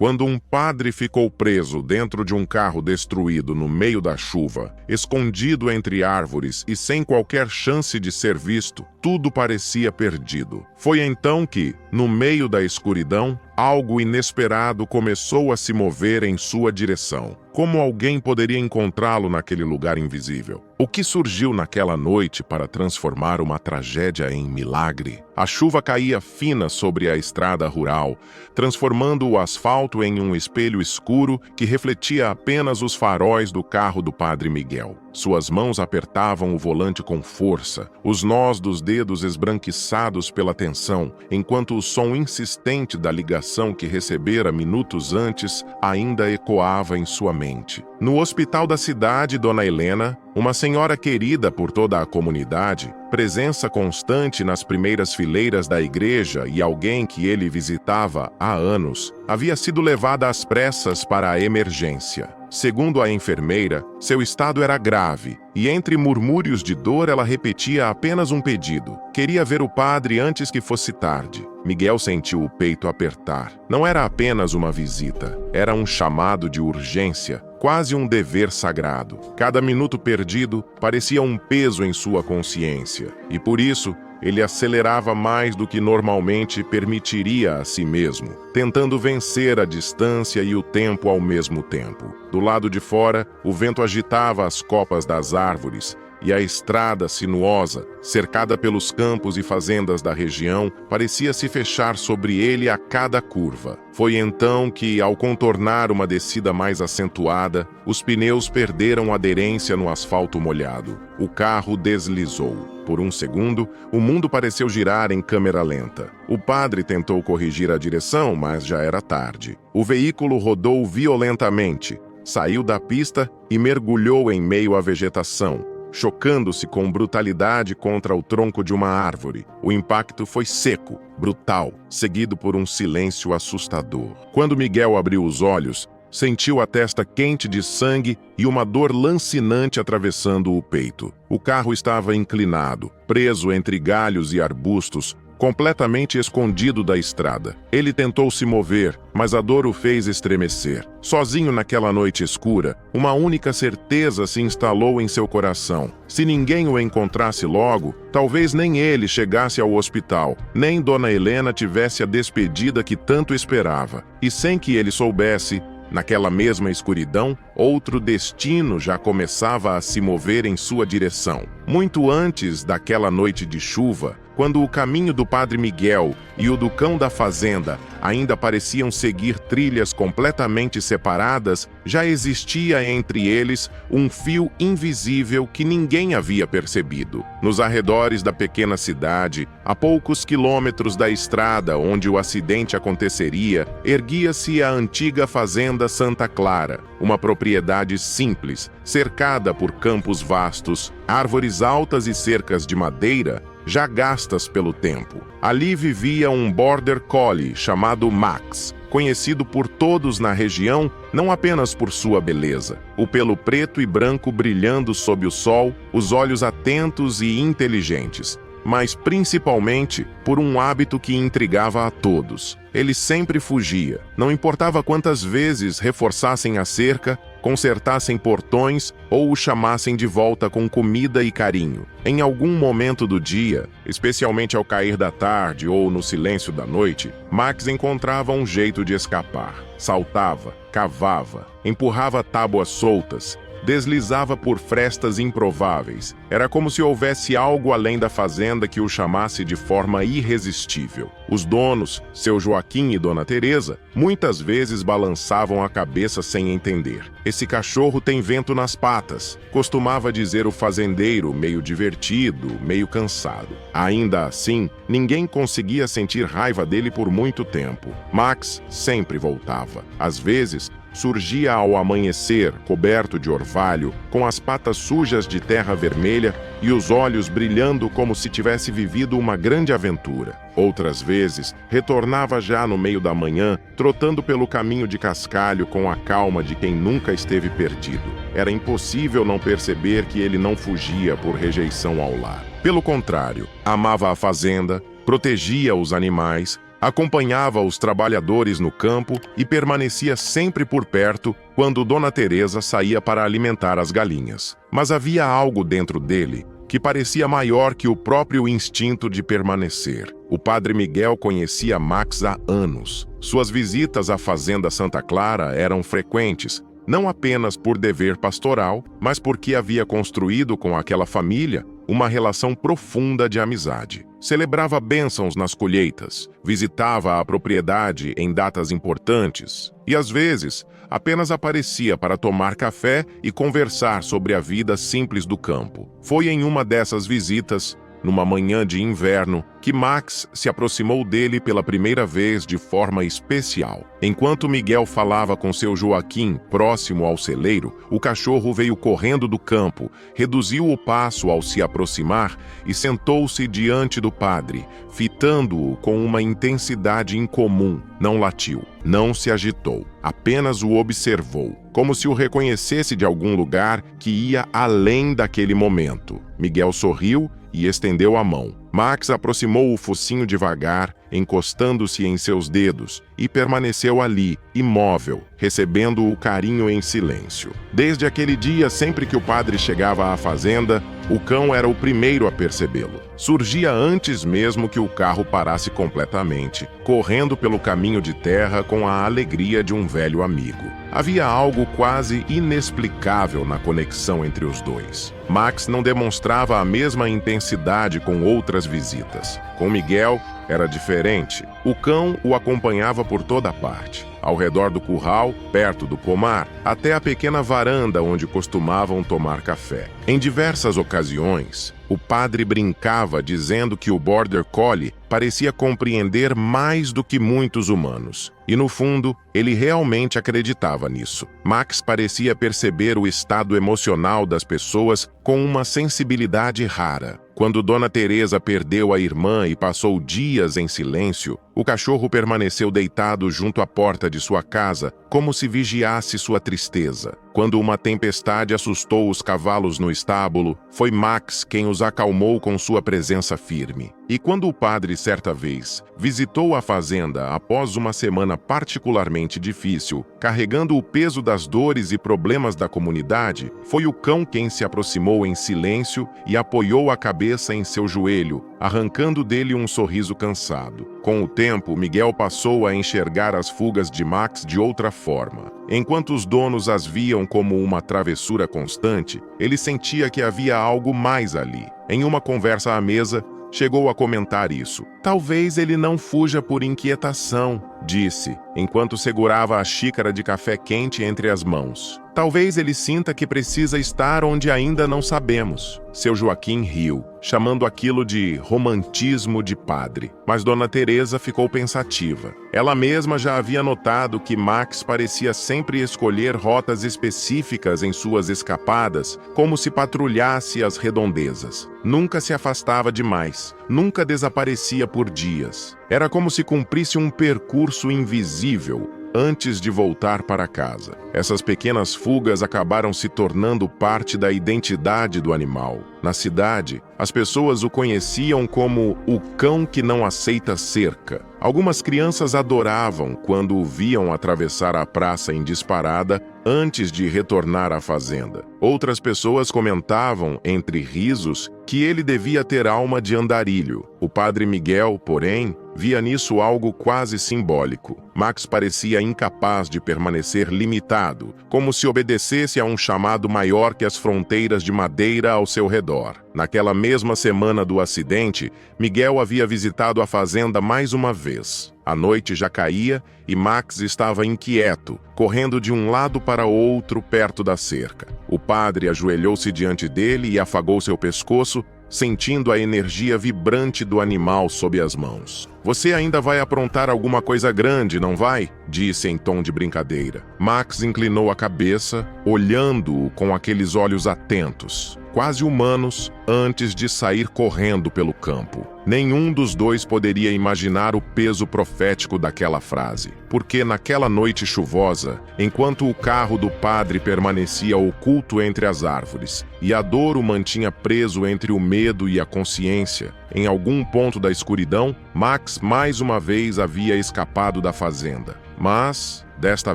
Quando um padre ficou preso dentro de um carro destruído no meio da chuva, escondido entre árvores e sem qualquer chance de ser visto, tudo parecia perdido. Foi então que, no meio da escuridão, algo inesperado começou a se mover em sua direção. Como alguém poderia encontrá-lo naquele lugar invisível? O que surgiu naquela noite para transformar uma tragédia em milagre? A chuva caía fina sobre a estrada rural, transformando o asfalto em um espelho escuro que refletia apenas os faróis do carro do Padre Miguel. Suas mãos apertavam o volante com força, os nós dos dedos esbranquiçados pela tensão, enquanto o som insistente da ligação que recebera minutos antes ainda ecoava em sua mente. No hospital da cidade, Dona Helena, uma senhora querida por toda a comunidade, presença constante nas primeiras fileiras da igreja e alguém que ele visitava há anos, havia sido levada às pressas para a emergência. Segundo a enfermeira, seu estado era grave, e entre murmúrios de dor ela repetia apenas um pedido. Queria ver o padre antes que fosse tarde. Miguel sentiu o peito apertar. Não era apenas uma visita, era um chamado de urgência, quase um dever sagrado. Cada minuto perdido parecia um peso em sua consciência, e por isso, ele acelerava mais do que normalmente permitiria a si mesmo, tentando vencer a distância e o tempo ao mesmo tempo. Do lado de fora, o vento agitava as copas das árvores, e a estrada sinuosa, cercada pelos campos e fazendas da região, parecia se fechar sobre ele a cada curva. Foi então que, ao contornar uma descida mais acentuada, os pneus perderam aderência no asfalto molhado. O carro deslizou. Por um segundo, o mundo pareceu girar em câmera lenta. O padre tentou corrigir a direção, mas já era tarde. O veículo rodou violentamente, saiu da pista e mergulhou em meio à vegetação, chocando-se com brutalidade contra o tronco de uma árvore. O impacto foi seco, brutal, seguido por um silêncio assustador. Quando Miguel abriu os olhos, sentiu a testa quente de sangue e uma dor lancinante atravessando o peito. O carro estava inclinado, preso entre galhos e arbustos, completamente escondido da estrada. Ele tentou se mover, mas a dor o fez estremecer. Sozinho naquela noite escura, uma única certeza se instalou em seu coração. Se ninguém o encontrasse logo, talvez nem ele chegasse ao hospital, nem Dona Helena tivesse a despedida que tanto esperava. E sem que ele soubesse, naquela mesma escuridão, outro destino já começava a se mover em sua direção. Muito antes daquela noite de chuva, quando o caminho do Padre Miguel e o do cão da fazenda ainda pareciam seguir trilhas completamente separadas, já existia entre eles um fio invisível que ninguém havia percebido. Nos arredores da pequena cidade, a poucos quilômetros da estrada onde o acidente aconteceria, erguia-se a antiga fazenda Santa Clara, uma propriedade simples, cercada por campos vastos, árvores altas e cercas de madeira, já gastas pelo tempo. Ali vivia um border collie chamado Max, conhecido por todos na região não apenas por sua beleza, o pelo preto e branco brilhando sob o sol, os olhos atentos e inteligentes, mas principalmente por um hábito que intrigava a todos. Ele sempre fugia, não importava quantas vezes reforçassem a cerca, consertassem portões ou o chamassem de volta com comida e carinho. Em algum momento do dia, especialmente ao cair da tarde ou no silêncio da noite, Max encontrava um jeito de escapar. Saltava, cavava, empurrava tábuas soltas, deslizava por frestas improváveis. Era como se houvesse algo além da fazenda que o chamasse de forma irresistível. Os donos, seu Joaquim e Dona Teresa, muitas vezes balançavam a cabeça sem entender. "Esse cachorro tem vento nas patas", costumava dizer o fazendeiro, meio divertido, meio cansado. Ainda assim, ninguém conseguia sentir raiva dele por muito tempo. Max sempre voltava. Às vezes, surgia ao amanhecer, coberto de orvalho, com as patas sujas de terra vermelha e os olhos brilhando como se tivesse vivido uma grande aventura. Outras vezes, retornava já no meio da manhã, trotando pelo caminho de cascalho com a calma de quem nunca esteve perdido. Era impossível não perceber que ele não fugia por rejeição ao lar. Pelo contrário, amava a fazenda, protegia os animais, Acompanhava os trabalhadores no campo e permanecia sempre por perto quando Dona Teresa saía para alimentar as galinhas. Mas havia algo dentro dele que parecia maior que o próprio instinto de permanecer. O padre Miguel conhecia Max há anos. Suas visitas à fazenda Santa Clara eram frequentes, não apenas por dever pastoral, mas porque havia construído com aquela família uma relação profunda de amizade. Celebrava bênçãos nas colheitas, visitava a propriedade em datas importantes e, às vezes, apenas aparecia para tomar café e conversar sobre a vida simples do campo. Foi em uma dessas visitas, numa manhã de inverno, que Max se aproximou dele pela primeira vez de forma especial. Enquanto Miguel falava com seu Joaquim próximo ao celeiro, o cachorro veio correndo do campo, reduziu o passo ao se aproximar e sentou-se diante do padre, fitando-o com uma intensidade incomum. Não latiu, não se agitou, apenas o observou, como se o reconhecesse de algum lugar que ia além daquele momento. Miguel sorriu e estendeu a mão. Max aproximou o focinho devagar, encostando-se em seus dedos, e permaneceu ali, imóvel, recebendo o carinho em silêncio. Desde aquele dia, sempre que o padre chegava à fazenda, o cão era o primeiro a percebê-lo. Surgia antes mesmo que o carro parasse completamente, correndo pelo caminho de terra com a alegria de um velho amigo. Havia algo quase inexplicável na conexão entre os dois. Max não demonstrava a mesma intensidade com outras visitas. Com Miguel, era diferente. O cão o acompanhava por toda parte, ao redor do curral, perto do pomar, até a pequena varanda onde costumavam tomar café. Em diversas ocasiões, o padre brincava dizendo que o Border Collie parecia compreender mais do que muitos humanos. E no fundo, ele realmente acreditava nisso. Max parecia perceber o estado emocional das pessoas com uma sensibilidade rara. Quando Dona Teresa perdeu a irmã e passou dias em silêncio, o cachorro permaneceu deitado junto à porta de sua casa, como se vigiasse sua tristeza. Quando uma tempestade assustou os cavalos no estábulo, foi Max quem os acalmou com sua presença firme. E quando o padre, certa vez, visitou a fazenda após uma semana particularmente difícil, carregando o peso das dores e problemas da comunidade, foi o cão quem se aproximou em silêncio e apoiou a cabeça em seu joelho, arrancando dele um sorriso cansado. Com o tempo, Miguel passou a enxergar as fugas de Max de outra forma. Enquanto os donos as viam como uma travessura constante, ele sentia que havia algo mais ali. Em uma conversa à mesa, chegou a comentar isso. Talvez ele não fuja por inquietação, disse, enquanto segurava a xícara de café quente entre as mãos. Talvez ele sinta que precisa estar onde ainda não sabemos. Seu Joaquim riu, chamando aquilo de romantismo de padre. Mas Dona Teresa ficou pensativa. Ela mesma já havia notado que Max parecia sempre escolher rotas específicas em suas escapadas, como se patrulhasse as redondezas. Nunca se afastava demais, nunca desaparecia por dias. Era como se cumprisse um percurso invisível antes de voltar para casa. Essas pequenas fugas acabaram se tornando parte da identidade do animal. Na cidade, as pessoas o conheciam como o cão que não aceita cerca. Algumas crianças adoravam quando o viam atravessar a praça em disparada antes de retornar à fazenda. Outras pessoas comentavam, entre risos, que ele devia ter alma de andarilho. O padre Miguel, porém, via nisso algo quase simbólico. Max parecia incapaz de permanecer limitado, como se obedecesse a um chamado maior que as fronteiras de madeira ao seu redor. Naquela mesma semana do acidente, Miguel havia visitado a fazenda mais uma vez. A noite já caía e Max estava inquieto, correndo de um lado para outro perto da cerca. O padre ajoelhou-se diante dele e afagou seu pescoço, sentindo a energia vibrante do animal sob as mãos. "Você ainda vai aprontar alguma coisa grande, não vai?" disse em tom de brincadeira. Max inclinou a cabeça, olhando-o com aqueles olhos atentos. quase humanos, antes de sair correndo pelo campo. Nenhum dos dois poderia imaginar o peso profético daquela frase, porque naquela noite chuvosa, enquanto o carro do padre permanecia oculto entre as árvores, e a dor o mantinha preso entre o medo e a consciência, em algum ponto da escuridão, Max mais uma vez havia escapado da fazenda. Mas, desta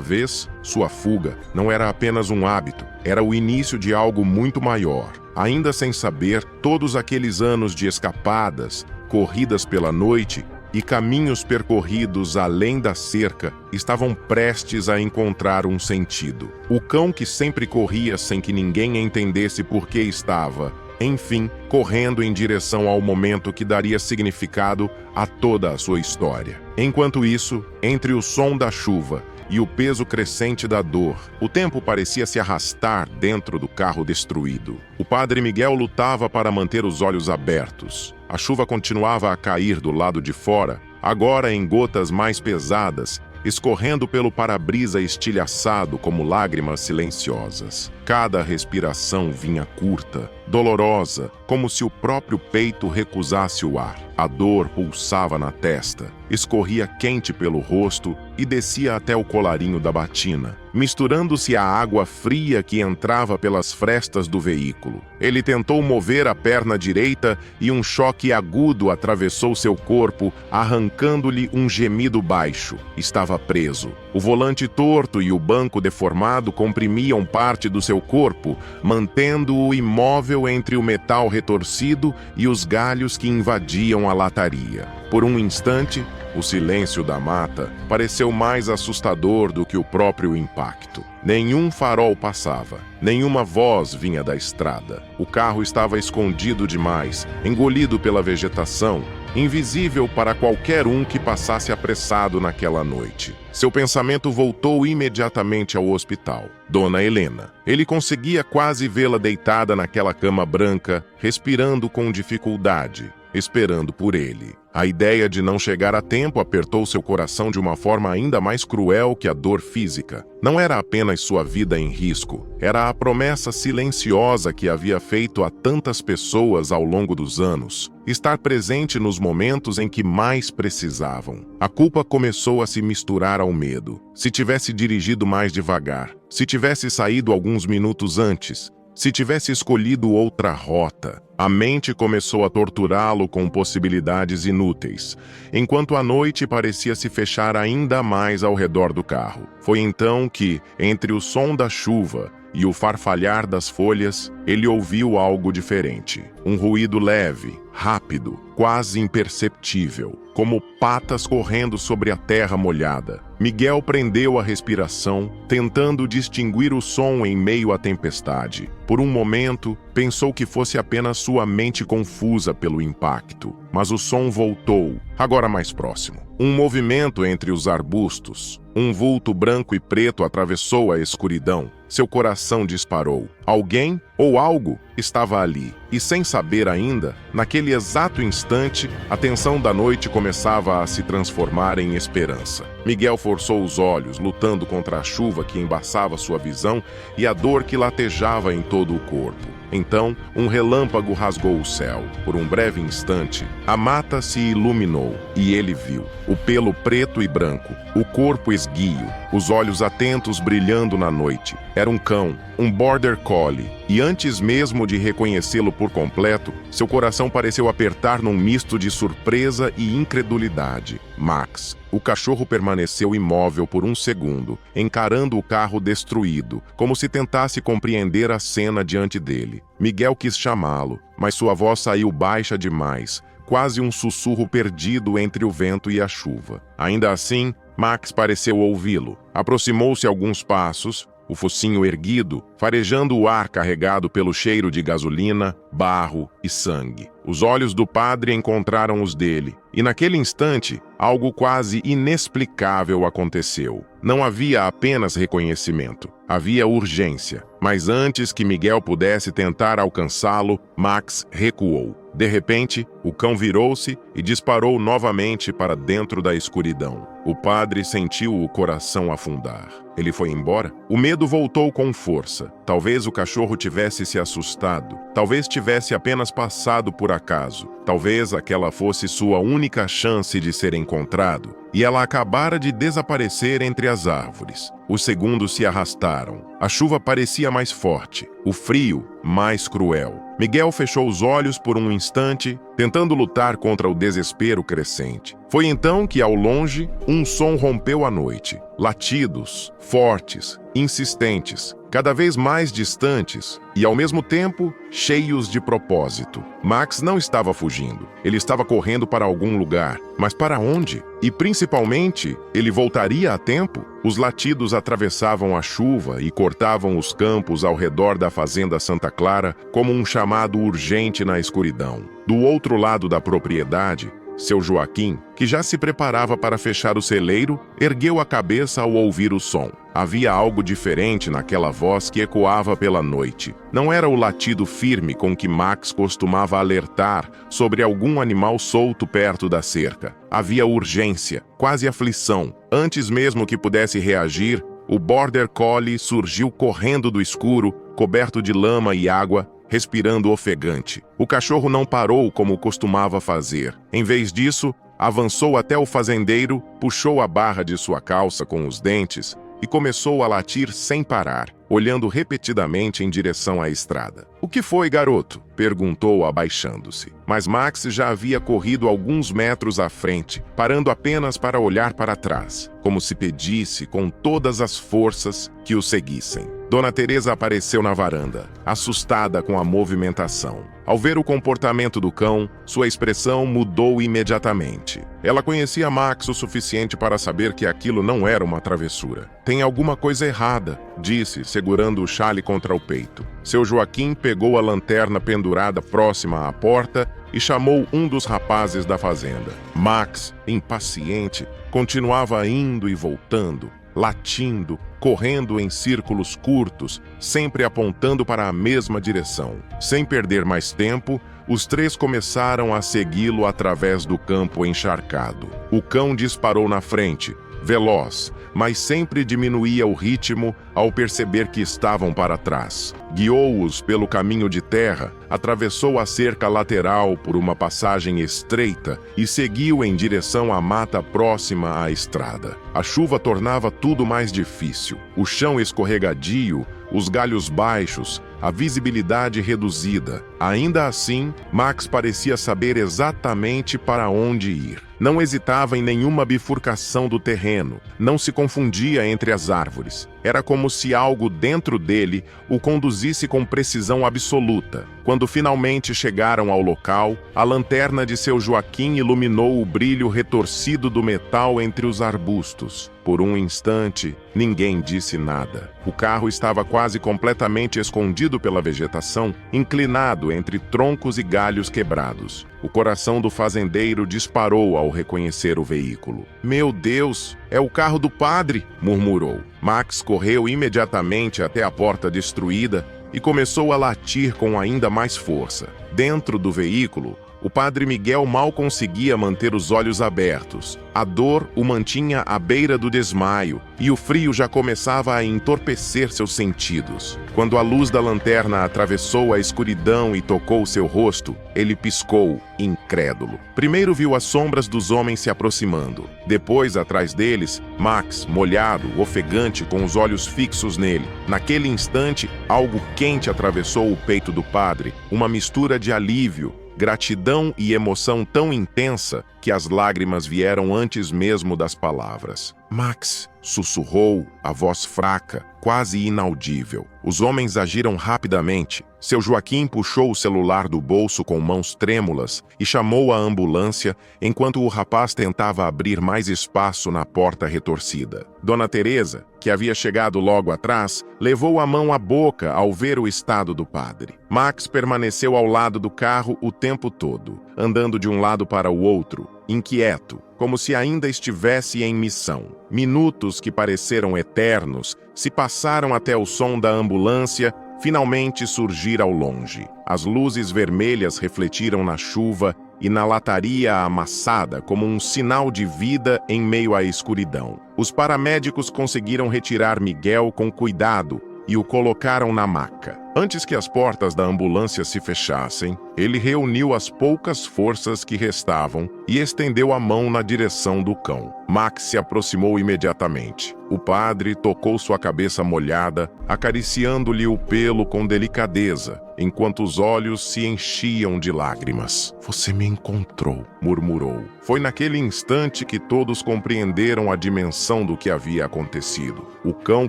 vez, sua fuga não era apenas um hábito, era o início de algo muito maior. Ainda sem saber, todos aqueles anos de escapadas, corridas pela noite e caminhos percorridos além da cerca estavam prestes a encontrar um sentido. O cão que sempre corria sem que ninguém entendesse por que estava, enfim, correndo em direção ao momento que daria significado a toda a sua história. Enquanto isso, entre o som da chuva e o peso crescente da dor, o tempo parecia se arrastar dentro do carro destruído. O padre Miguel lutava para manter os olhos abertos. A chuva continuava a cair do lado de fora, agora em gotas mais pesadas, escorrendo pelo para-brisa estilhaçado como lágrimas silenciosas. Cada respiração vinha curta, dolorosa, como se o próprio peito recusasse o ar. A dor pulsava na testa, escorria quente pelo rosto e descia até o colarinho da batina, misturando-se à água fria que entrava pelas frestas do veículo. Ele tentou mover a perna direita e um choque agudo atravessou seu corpo, arrancando-lhe um gemido baixo. Estava preso. O volante torto e o banco deformado comprimiam parte do seu corpo, mantendo-o imóvel entre o metal retorcido e os galhos que invadiam a lataria. Por um instante, o silêncio da mata pareceu mais assustador do que o próprio impacto. Nenhum farol passava, nenhuma voz vinha da estrada. O carro estava escondido demais, engolido pela vegetação, invisível para qualquer um que passasse apressado naquela noite. Seu pensamento voltou imediatamente ao hospital. Dona Helena. Ele conseguia quase vê-la deitada naquela cama branca, respirando com dificuldade, esperando por ele. A ideia de não chegar a tempo apertou seu coração de uma forma ainda mais cruel que a dor física. Não era apenas sua vida em risco, era a promessa silenciosa que havia feito a tantas pessoas ao longo dos anos, estar presente nos momentos em que mais precisavam. A culpa começou a se misturar ao medo. Se tivesse dirigido mais devagar, se tivesse saído alguns minutos antes, se tivesse escolhido outra rota, a mente começou a torturá-lo com possibilidades inúteis, enquanto a noite parecia se fechar ainda mais ao redor do carro. Foi então que, entre o som da chuva e o farfalhar das folhas, ele ouviu algo diferente. Um ruído leve, rápido, quase imperceptível, como patas correndo sobre a terra molhada. Miguel prendeu a respiração, tentando distinguir o som em meio à tempestade. Por um momento, pensou que fosse apenas sua mente confusa pelo impacto, mas o som voltou, agora mais próximo. Um movimento entre os arbustos. Um vulto branco e preto atravessou a escuridão. Seu coração disparou. Alguém ou algo estava ali. E sem saber ainda, naquele exato instante, a tensão da noite começava a se transformar em esperança. Miguel forçou os olhos, lutando contra a chuva que embaçava sua visão e a dor que latejava em todo o corpo. Então, um relâmpago rasgou o céu. Por um breve instante, a mata se iluminou e ele viu o pelo preto e branco, o corpo esguio, os olhos atentos brilhando na noite. Era um cão, um border collie, e antes mesmo de reconhecê-lo por completo, seu coração pareceu apertar num misto de surpresa e incredulidade. Max. O cachorro permaneceu imóvel por um segundo, encarando o carro destruído, como se tentasse compreender a cena diante dele. Miguel quis chamá-lo, mas sua voz saiu baixa demais, quase um sussurro perdido entre o vento e a chuva. Ainda assim, Max pareceu ouvi-lo. Aproximou-se alguns passos, o focinho erguido, farejando o ar carregado pelo cheiro de gasolina, barro e sangue. Os olhos do padre encontraram os dele, e naquele instante, algo quase inexplicável aconteceu. Não havia apenas reconhecimento, havia urgência. Mas antes que Miguel pudesse tentar alcançá-lo, Max recuou. De repente, o cão virou-se e disparou novamente para dentro da escuridão. O padre sentiu o coração afundar. Ele foi embora? O medo voltou com força. Talvez o cachorro tivesse se assustado. Talvez tivesse apenas passado por acaso. Talvez aquela fosse sua única chance de ser encontrado. E ela acabara de desaparecer entre as árvores. Os segundos se arrastaram. A chuva parecia mais forte. O frio mais cruel. Miguel fechou os olhos por um instante, tentando lutar contra o desespero crescente. Foi então que, ao longe, um som rompeu a noite. Latidos, fortes, insistentes, cada vez mais distantes e, ao mesmo tempo, cheios de propósito. Max não estava fugindo. Ele estava correndo para algum lugar. Mas para onde? E, principalmente, ele voltaria a tempo? Os latidos atravessavam a chuva e cortavam os campos ao redor da fazenda Santa Clara como um chamado urgente na escuridão. Do outro lado da propriedade, seu Joaquim, que já se preparava para fechar o celeiro, ergueu a cabeça ao ouvir o som. Havia algo diferente naquela voz que ecoava pela noite. Não era o latido firme com que Max costumava alertar sobre algum animal solto perto da cerca. Havia urgência, quase aflição. Antes mesmo que pudesse reagir, o Border Collie surgiu correndo do escuro, coberto de lama e água, respirando ofegante. O cachorro não parou como costumava fazer. Em vez disso, avançou até o fazendeiro, puxou a barra de sua calça com os dentes e começou a latir sem parar, olhando repetidamente em direção à estrada. "O que foi, garoto?" perguntou, abaixando-se. Mas Max já havia corrido alguns metros à frente, parando apenas para olhar para trás, como se pedisse com todas as forças que o seguissem. Dona Teresa apareceu na varanda, assustada com a movimentação. Ao ver o comportamento do cão, sua expressão mudou imediatamente. Ela conhecia Max o suficiente para saber que aquilo não era uma travessura. "Tem alguma coisa errada", disse, segurando o chale contra o peito. Seu Joaquim pegou a lanterna pendurada próxima à porta e chamou um dos rapazes da fazenda. Max, impaciente, continuava indo e voltando, latindo, correndo em círculos curtos, sempre apontando para a mesma direção. Sem perder mais tempo, os três começaram a segui-lo através do campo encharcado. O cão disparou na frente, veloz, mas sempre diminuía o ritmo ao perceber que estavam para trás. Guiou-os pelo caminho de terra, atravessou a cerca lateral por uma passagem estreita e seguiu em direção à mata próxima à estrada. A chuva tornava tudo mais difícil. O chão escorregadio, os galhos baixos, a visibilidade reduzida. Ainda assim, Max parecia saber exatamente para onde ir. Não hesitava em nenhuma bifurcação do terreno, não se confundia entre as árvores. Era como se algo dentro dele o conduzisse com precisão absoluta. Quando finalmente chegaram ao local, a lanterna de seu Joaquim iluminou o brilho retorcido do metal entre os arbustos. Por um instante, ninguém disse nada. O carro estava quase completamente escondido pela vegetação, inclinado entre troncos e galhos quebrados. O coração do fazendeiro disparou ao reconhecer o veículo. "Meu Deus, é o carro do padre!" murmurou. Max correu imediatamente até a porta destruída e começou a latir com ainda mais força. Dentro do veículo, o padre Miguel mal conseguia manter os olhos abertos. A dor o mantinha à beira do desmaio e o frio já começava a entorpecer seus sentidos. Quando a luz da lanterna atravessou a escuridão e tocou seu rosto, ele piscou, incrédulo. Primeiro viu as sombras dos homens se aproximando. Depois, atrás deles, Max, molhado, ofegante, com os olhos fixos nele. Naquele instante, algo quente atravessou o peito do padre, uma mistura de alívio, gratidão e emoção tão intensa que as lágrimas vieram antes mesmo das palavras. "Max", sussurrou, a voz fraca, quase inaudível. Os homens agiram rapidamente. Seu Joaquim puxou o celular do bolso com mãos trêmulas e chamou a ambulância enquanto o rapaz tentava abrir mais espaço na porta retorcida. Dona Teresa, que havia chegado logo atrás, levou a mão à boca ao ver o estado do padre. Max permaneceu ao lado do carro o tempo todo, andando de um lado para o outro, inquieto, como se ainda estivesse em missão. Minutos que pareceram eternos se passaram até o som da ambulância finalmente surgir ao longe. As luzes vermelhas refletiram na chuva e na lataria amassada como um sinal de vida em meio à escuridão. Os paramédicos conseguiram retirar Miguel com cuidado e o colocaram na maca. Antes que as portas da ambulância se fechassem, ele reuniu as poucas forças que restavam e estendeu a mão na direção do cão. Max se aproximou imediatamente. O padre tocou sua cabeça molhada, acariciando-lhe o pelo com delicadeza, enquanto os olhos se enchiam de lágrimas. "Você me encontrou", murmurou. Foi naquele instante que todos compreenderam a dimensão do que havia acontecido. O cão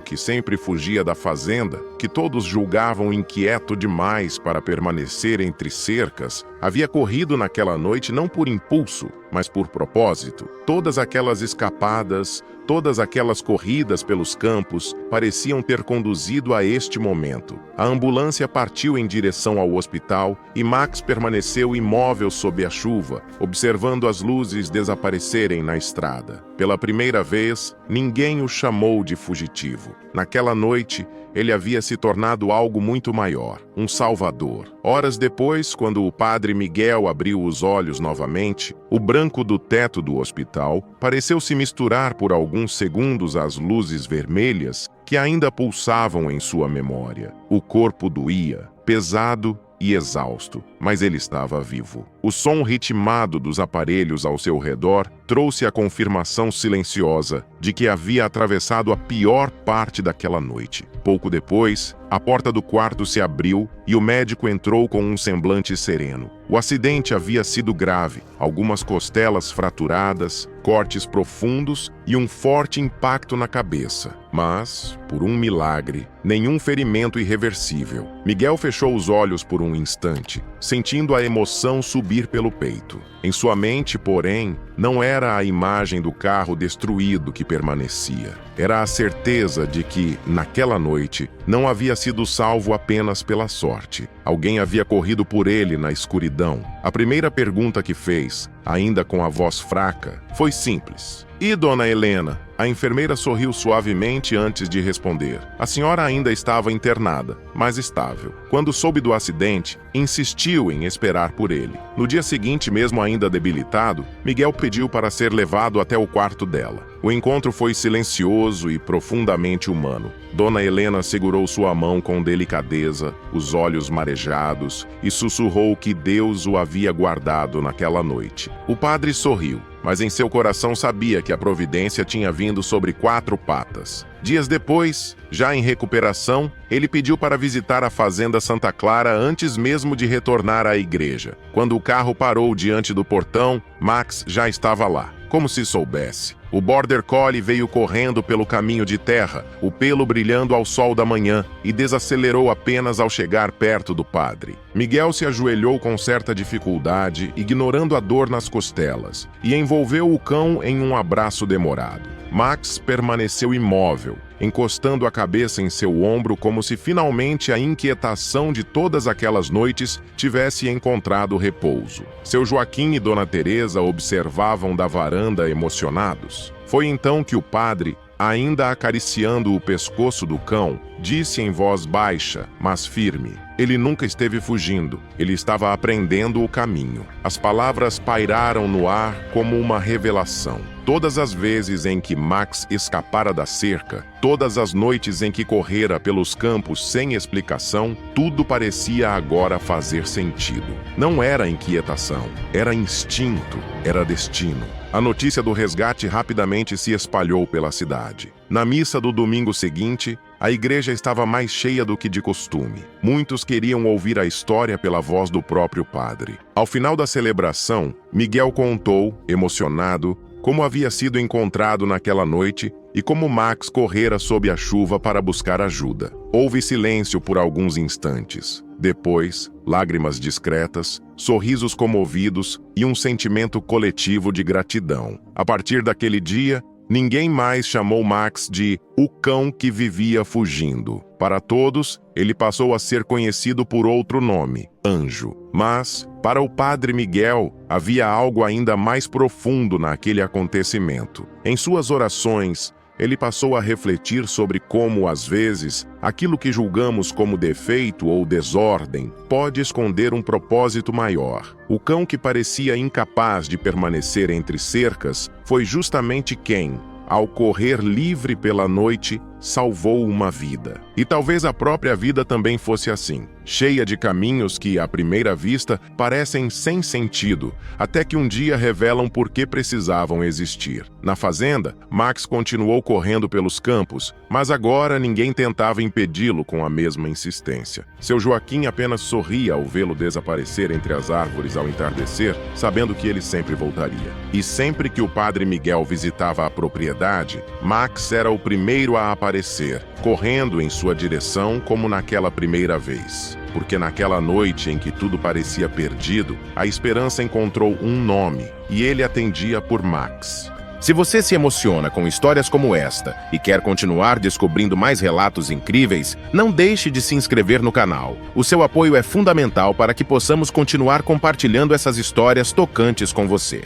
que sempre fugia da fazenda, que todos julgavam inquieto demais para permanecer entre cercas, havia corrido naquela noite não por impulso, mas por propósito. Todas aquelas escapadas, todas aquelas corridas pelos campos pareciam ter conduzido a este momento. A ambulância partiu em direção ao hospital e Max permaneceu imóvel sob a chuva, observando as luzes desaparecerem na estrada. Pela primeira vez, ninguém o chamou de fugitivo. Naquela noite, ele havia se tornado algo muito maior, um salvador. Horas depois, quando o padre Miguel abriu os olhos novamente, o branco do teto do hospital pareceu se misturar por alguns segundos às luzes vermelhas que ainda pulsavam em sua memória. O corpo doía, pesado e exausto, mas ele estava vivo. O som ritmado dos aparelhos ao seu redor trouxe a confirmação silenciosa de que havia atravessado a pior parte daquela noite. Pouco depois, a porta do quarto se abriu e o médico entrou com um semblante sereno. O acidente havia sido grave, algumas costelas fraturadas, cortes profundos e um forte impacto na cabeça. Mas, por um milagre, nenhum ferimento irreversível. Miguel fechou os olhos por um instante, sentindo a emoção subir pelo peito. Em sua mente, porém, não era a imagem do carro destruído que permanecia. Era a certeza de que, naquela noite, não havia sido salvo apenas pela sorte. Alguém havia corrido por ele na escuridão. A primeira pergunta que fez, ainda com a voz fraca, foi simples. "E Dona Helena?" A enfermeira sorriu suavemente antes de responder. A senhora ainda estava internada, mas estável. Quando soube do acidente, insistiu em esperar por ele. No dia seguinte, mesmo ainda debilitado, Miguel pediu para ser levado até o quarto dela. O encontro foi silencioso e profundamente humano. Dona Helena segurou sua mão com delicadeza, os olhos marejados, e sussurrou que Deus o havia guardado naquela noite. O padre sorriu, mas em seu coração sabia que a providência tinha vindo sobre 4 patas. Dias depois, já em recuperação, ele pediu para visitar a fazenda Santa Clara antes mesmo de retornar à igreja. Quando o carro parou diante do portão, Max já estava lá, como se soubesse. O Border Collie veio correndo pelo caminho de terra, o pelo brilhando ao sol da manhã, e desacelerou apenas ao chegar perto do padre. Miguel se ajoelhou com certa dificuldade, ignorando a dor nas costelas, e envolveu o cão em um abraço demorado. Max permaneceu imóvel, encostando a cabeça em seu ombro como se finalmente a inquietação de todas aquelas noites tivesse encontrado repouso. Seu Joaquim e Dona Teresa observavam da varanda emocionados. Foi então que o padre, ainda acariciando o pescoço do cão, disse em voz baixa, mas firme: "Ele nunca esteve fugindo, ele estava aprendendo o caminho." As palavras pairaram no ar como uma revelação. Todas as vezes em que Max escapara da cerca, todas as noites em que correra pelos campos sem explicação, tudo parecia agora fazer sentido. Não era inquietação, era instinto, era destino. A notícia do resgate rapidamente se espalhou pela cidade. Na missa do domingo seguinte, a igreja estava mais cheia do que de costume. Muitos queriam ouvir a história pela voz do próprio padre. Ao final da celebração, Miguel contou, emocionado, como havia sido encontrado naquela noite e como Max correra sob a chuva para buscar ajuda. Houve silêncio por alguns instantes. Depois, lágrimas discretas, sorrisos comovidos e um sentimento coletivo de gratidão. A partir daquele dia, ninguém mais chamou Max de o cão que vivia fugindo. Para todos, ele passou a ser conhecido por outro nome, Anjo. Mas, para o padre Miguel, havia algo ainda mais profundo naquele acontecimento. Em suas orações, ele passou a refletir sobre como, às vezes, aquilo que julgamos como defeito ou desordem pode esconder um propósito maior. O cão que parecia incapaz de permanecer entre cercas foi justamente quem, ao correr livre pela noite, salvou uma vida. E talvez a própria vida também fosse assim, cheia de caminhos que, à primeira vista, parecem sem sentido, até que um dia revelam por que precisavam existir. Na fazenda, Max continuou correndo pelos campos, mas agora ninguém tentava impedi-lo com a mesma insistência. Seu Joaquim apenas sorria ao vê-lo desaparecer entre as árvores ao entardecer, sabendo que ele sempre voltaria. E sempre que o padre Miguel visitava a propriedade, Max era o primeiro a aparecer, correndo em sua direção como naquela primeira vez. Porque naquela noite em que tudo parecia perdido, a esperança encontrou um nome, e ele atendia por Max. Se você se emociona com histórias como esta e quer continuar descobrindo mais relatos incríveis, não deixe de se inscrever no canal. O seu apoio é fundamental para que possamos continuar compartilhando essas histórias tocantes com você.